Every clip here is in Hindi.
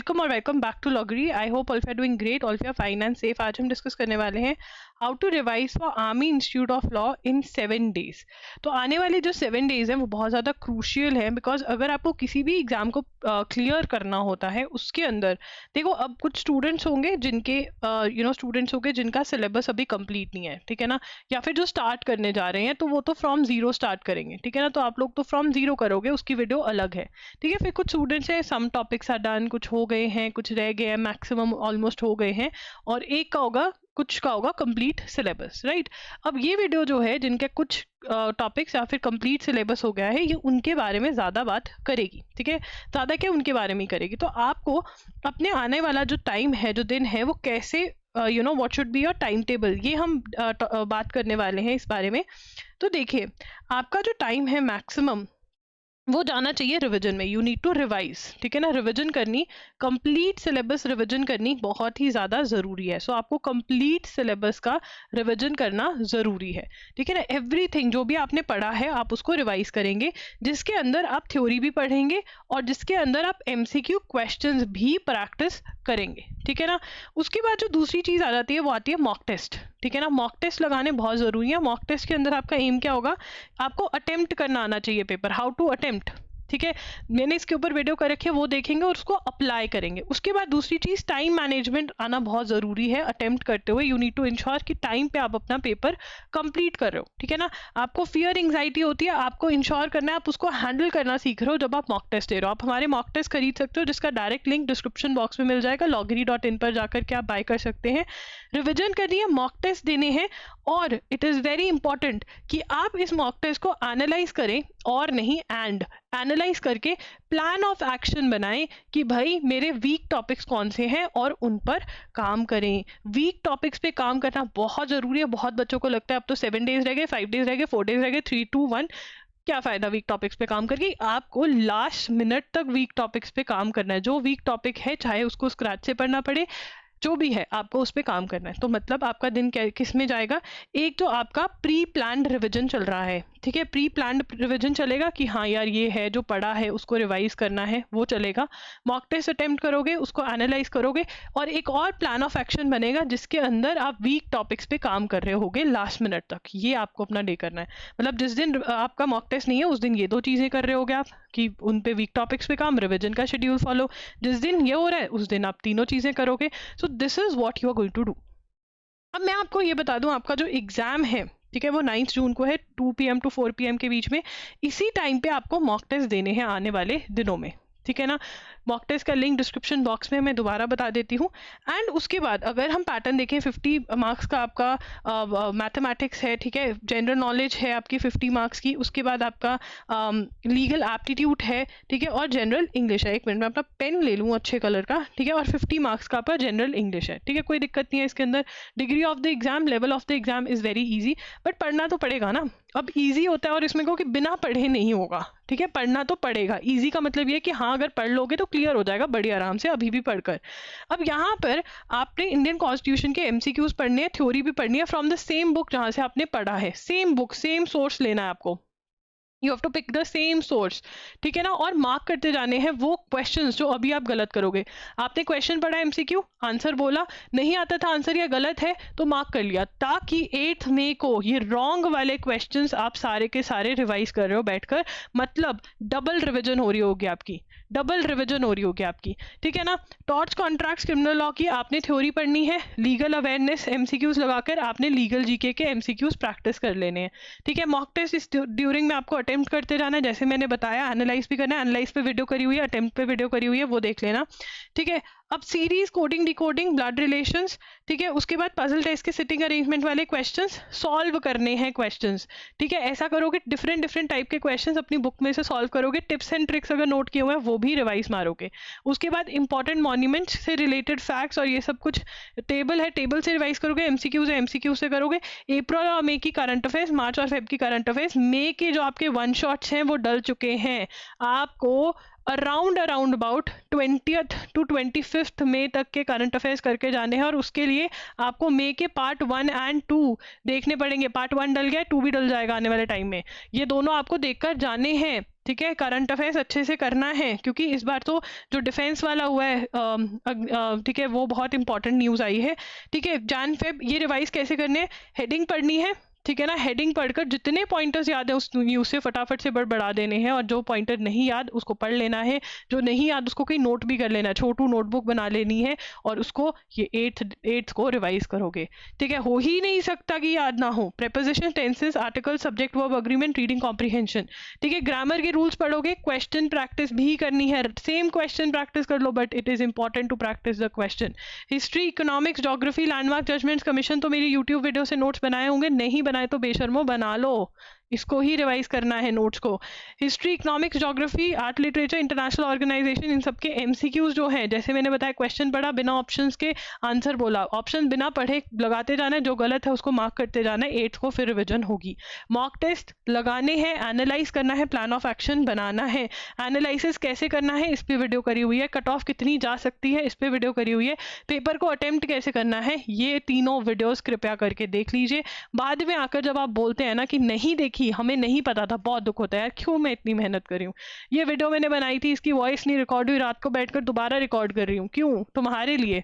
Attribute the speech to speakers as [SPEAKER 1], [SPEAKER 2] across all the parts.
[SPEAKER 1] वेलकम और वेलकम बैक टू लॉगरी। I hope all of you are doing great, all of you are fine and safe. आज हम डिस्कस करने वाले हैं how to revise for Army Institute of Law in 7 days. तो आने वाले जो 7 डेज हैं वो बहुत ज़्यादा क्रूशियल है, बिकॉज अगर आपको किसी भी एग्जाम को क्लियर करना होता है उसके अंदर देखो, अब कुछ स्टूडेंट्स होंगे जिनके स्टूडेंट्स होंगे जिनका सिलेबस अभी कंप्लीट नहीं है, ठीक है ना, या फिर जो स्टार्ट करने जा रहे हैं तो वो तो फ्रॉम जीरो स्टार्ट करेंगे, ठीक है ना। तो आप लोग तो फ्रॉम जीरो करोगे, उसकी वीडियो अलग है, ठीक है। फिर कुछ स्टूडेंट्स हैं, सम टॉपिक्स आर डन, कुछ हो गए हैं, कुछ रह गए हैं, मैक्सिमम ऑलमोस्ट हो गए हैं, और एक का होगा, कुछ का होगा कंप्लीट सिलेबस, राइट। अब ये वीडियो जो है जिनके कुछ टॉपिक्स या फिर कंप्लीट सिलेबस हो गया है, ये उनके बारे में ज़्यादा बात करेगी, ठीक है। ज़्यादा क्या उनके बारे में ही करेगी। तो आपको अपने आने वाला जो टाइम है, जो दिन है, वो कैसे what should be your time table, ये हम बात करने वाले हैं इस बारे में। तो देखिए, आपका जो टाइम है मैक्सिमम वो जाना चाहिए रिवीजन में। यू नीड टू रिवाइज, ठीक है ना, रिवीजन करनी, कंप्लीट सिलेबस रिवीजन करनी बहुत ही ज़्यादा ज़रूरी है। सो आपको कंप्लीट सिलेबस का रिवीजन करना ज़रूरी है, ठीक है ना। एवरीथिंग जो भी आपने पढ़ा है आप उसको रिवाइज करेंगे, जिसके अंदर आप थ्योरी भी पढ़ेंगे और जिसके अंदर आप एमसीक्यू क्वेश्चंस भी प्रैक्टिस करेंगे, ठीक है ना। उसके बाद जो दूसरी चीज़ आ जाती है वो आती है मॉक टेस्ट, ठीक है ना। मॉक टेस्ट लगाने बहुत ज़रूरी है। मॉक टेस्ट के अंदर आपका एम क्या होगा, आपको अटेम्प्ट करना आना चाहिए पेपर, हाउ टू अटेम्प्ट, ठीक है। मैंने इसके ऊपर वीडियो कर रखी है, वो देखेंगे और उसको अप्लाई करेंगे। उसके बाद दूसरी चीज़ टाइम मैनेजमेंट आना बहुत ज़रूरी है। अटेम्प्ट करते हुए यू नीड टू इंश्योर कि टाइम पे आप अपना पेपर कंप्लीट कर रहे हो, ठीक है ना। आपको फियर एंग्जाइटी होती है, आपको इंश्योर करना है आप उसको हैंडल करना सीख रहे हो जब आप मॉक टेस्ट दे रहे हो। आप हमारे मॉक टेस्ट खरीद सकते हो, जिसका डायरेक्ट लिंक डिस्क्रिप्शन बॉक्स में मिल जाएगा, loggery.in पर जाकर के आप बाय कर सकते हैं। रिविजन करनी है, मॉक टेस्ट देने हैं, और इट इज़ वेरी इंपॉर्टेंट कि आप इस मॉक टेस्ट को एनालाइज करें, और नहीं एंड एनालाइज करके प्लान ऑफ एक्शन बनाएं कि भाई मेरे वीक टॉपिक्स कौन से हैं और उन पर काम करें। वीक टॉपिक्स पे काम करना बहुत ज़रूरी है। बहुत बच्चों को लगता है अब तो 7 डेज रह गए, 5 डेज रह गए, 4 डेज रह गए, 3, 2, 1, क्या फ़ायदा वीक टॉपिक्स पे काम करके। आपको लास्ट मिनट तक वीक टॉपिक्स पे काम करना है। जो वीक टॉपिक है, चाहे उसको स्क्रैच से पढ़ना पड़े, जो भी है, आपको उस पर काम करना है। तो मतलब आपका दिन किस में जाएगा, एक तो आपका प्री प्लान्ड रिविजन चल रहा है, ठीक है। प्री प्लान्ड रिविजन चलेगा कि हाँ यार ये है जो पढ़ा है उसको रिवाइज करना है, वो चलेगा। मॉक टेस्ट अटेम्प्ट करोगे, उसको एनालाइज करोगे, और एक और प्लान ऑफ एक्शन बनेगा जिसके अंदर आप वीक टॉपिक्स पे काम कर रहे होगे लास्ट मिनट तक। ये आपको अपना डे करना है। मतलब जिस दिन आपका मॉक टेस्ट नहीं है उस दिन ये 2 चीज़ें कर रहे होगे आप, कि उन पे वीक टॉपिक्स पे काम, रिविजन का शेड्यूल फॉलो। जिस दिन ये हो रहा है उस दिन आप तीनों चीज़ें करोगे। So this is what you are going to do. अब मैं आपको ये बता दूं, आपका जो एग्जाम है, ठीक है, वो 9 जून को है, 2 PM to 4 PM के बीच में। इसी टाइम पे आपको मॉक टेस्ट देने हैं आने वाले दिनों में, ठीक है ना। मॉक टेस्ट का लिंक डिस्क्रिप्शन बॉक्स में मैं दोबारा बता देती हूँ। एंड उसके बाद अगर हम पैटर्न देखें, 50 मार्क्स का आपका मैथमेटिक्स है, ठीक है, जनरल नॉलेज है आपकी 50 मार्क्स की, उसके बाद आपका लीगल एप्टीट्यूड है, ठीक है, और जनरल इंग्लिश है। एक मिनट में अपना पेन ले लूँ अच्छे कलर का, ठीक है, और 50 मार्क्स का आपका जनरल इंग्लिश है, ठीक है, कोई दिक्कत नहीं है इसके अंदर। Degree of the exam, level of the exam is very easy, but पढ़ना तो पड़ेगा ना। अब ईजी होता है और इसमें कहो कि बिना पढ़े नहीं होगा, ठीक है, पढ़ना तो पड़ेगा। ईजी का मतलब ये है कि हाँ अगर पढ़ लोगे तो क्लियर हो जाएगा बड़ी आराम से, अभी भी पढ़कर। अब यहाँ पर आपने इंडियन कॉन्स्टिट्यूशन के एमसीक्यूज पढ़ने हैं, थ्योरी भी पढ़नी है फ्रॉम द सेम बुक जहाँ से आपने पढ़ा है। सेम बुक, सेम सोर्स लेना है आपको। You have to pick the same source, ठीक है ना, और मार्क करते जाने हैं वो क्वेश्चंस जो अभी आप गलत करोगे। आपने क्वेश्चन पढ़ा एमसीक्यू, आंसर बोला, नहीं आता था आंसर या गलत है तो मार्क कर लिया, ताकि 8 मई को ये रॉन्ग वाले क्वेश्चंस आप सारे के सारे रिवाइज कर रहे हो बैठकर। मतलब डबल रिविजन हो रही होगी आपकी, डबल रिविजन हो रही होगी आपकी, ठीक है ना। टॉर्ट्स कॉन्ट्रैक्ट्स क्रिमिनल लॉ की आपने थ्योरी पढ़नी है, लीगल अवेयरनेस एमसीक्यूज लगाकर आपने लीगल जीके के एमसीक्यूज प्रैक्टिस कर लेने हैं, ठीक है। मॉक टेस्ट इस ड्यूरिंग में आपको अटेम्प्ट करते जाना है, जैसे मैंने बताया। एनालाइज भी करना है, एनालाइज पे वीडियो करी हुई है, अटेम्प्ट पे वीडियो करी हुई है, वो देख लेना, ठीक है। अब series, coding, decoding, blood relations, ठीक है, उसके बाद पजल टेस्ट के सिटिंग अरेंजमेंट वाले क्वेश्चंस सॉल्व करने हैं क्वेश्चंस, ठीक है। ऐसा करोगे, डिफरेंट डिफरेंट टाइप के क्वेश्चंस अपनी बुक में से सॉल्व करोगे। टिप्स एंड ट्रिक्स अगर नोट किए हुए हैं वो भी रिवाइज मारोगे। उसके बाद इंपॉर्टेंट मॉन्यूमेंट्स से रिलेटेड फैक्ट्स और ये सब कुछ टेबल है, टेबल से रिवाइज करोगे। एमसीक्यूज है, एमसीक्यू से करोगे। अप्रैल और मई की करंट अफेयर्स, मार्च और फेब की करंट अफेयर्स। मई के जो आपके 1 शॉट्स हैं वो डल चुके हैं। आपको around about 20th to 25th मई तक के करंट अफेयर्स करके जाने हैं, और उसके लिए आपको मई के पार्ट 1 and 2 देखने पड़ेंगे। पार्ट 1 डल गया, 2 भी डल जाएगा आने वाले टाइम में। ये दोनों आपको देखकर जाने हैं, ठीक है, करंट अफेयर्स अच्छे से करना है, क्योंकि इस बार तो जो डिफेंस वाला हुआ है, ठीक है, वो बहुत इंपॉर्टेंट न्यूज़ आई है। ठीक है, जान फेब ये रिवाइज कैसे करने है, हेडिंग पढ़नी है, ठीक है ना, हेडिंग पढ़कर जितने पॉइंटर्स याद है उस न्यूज़ से फटाफट से बढ़ा देने हैं, और जो पॉइंटर नहीं याद उसको पढ़ लेना है, जो नहीं याद उसको कहीं नोट भी कर लेना है, छोटू नोटबुक बना लेनी है, और उसको ये एट्थ को रिवाइज करोगे। ठीक है, हो ही नहीं सकता कि याद ना हो। Preposition, tenses, article, subject, verb, agreement, reading comprehension. ठीक है, ग्रामर के रूल्स पढ़ोगे, क्वेश्चन प्रैक्टिस भी करनी है, सेम क्वेश्चन प्रैक्टिस कर लो, but it is important to practice the question. History, economics, geography, landmark, judgments, commission तो मेरी यूट्यूब वीडियो से नोट्स बनाए होंगे, नहीं बनाए तो बेशर्मो बना लो, इसको ही रिवाइज करना है नोट्स को। History, economics, geography, art, literature, international organisation, इन सबके एमसीक्यूज जो हैं, जैसे मैंने बताया, क्वेश्चन पढ़ा, बिना ऑप्शंस के आंसर बोला, ऑप्शन बिना पढ़े लगाते जाना है, जो गलत है उसको मार्क करते जाना है, 8th को फिर रिविजन होगी। मॉक टेस्ट लगाने हैं, एनालाइज करना है, प्लान ऑफ एक्शन बनाना है। एनालिसिस कैसे करना है इस पे वीडियो करी हुई है, कट ऑफ कितनी जा सकती है इस पे वीडियो करी हुई है, पेपर को अटेम्प्ट कैसे करना है, ये तीनों वीडियोस कृपया करके देख लीजिए। बाद में आकर जब आप बोलते हैं ना कि नहीं देखी, हमें नहीं पता था, बहुत दुख होता है यार, क्यों मैं इतनी मेहनत कर रही हूँ, ये वीडियो मैंने बनाई थी, इसकी वॉइस नहीं रिकॉर्ड हुई, रात को बैठकर दोबारा रिकॉर्ड कर रही हूँ, क्यों, तुम्हारे लिए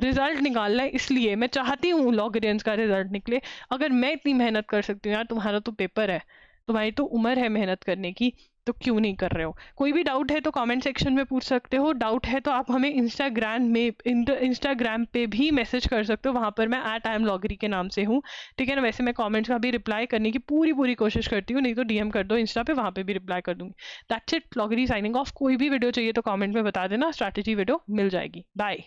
[SPEAKER 1] रिजल्ट निकालना है, इसलिए मैं चाहती हूँ लॉगरियंस का रिजल्ट निकले। अगर मैं इतनी मेहनत कर सकती हूँ यार, तुम्हारा तो पेपर है, तुम्हारी तो उम्र है मेहनत करने की, तो क्यों नहीं कर रहे हो। कोई भी डाउट है तो कमेंट सेक्शन में पूछ सकते हो, डाउट है तो आप हमें इंस्टाग्राम पे भी मैसेज कर सकते हो, वहाँ पर मैं @IamLoggery के नाम से हूँ। ठीक है ना, वैसे मैं कमेंट्स का भी रिप्लाई करने की पूरी कोशिश करती हूँ, नहीं तो DM कर दो इंस्टा पे, वहाँ पे भी रिप्लाई कर दूंगी। दैट्स इट, लॉगरी साइनिंग ऑफ। कोई भी वीडियो चाहिए तो कॉमेंट में बता देना, स्ट्रैटेजी वीडियो मिल जाएगी। बाय।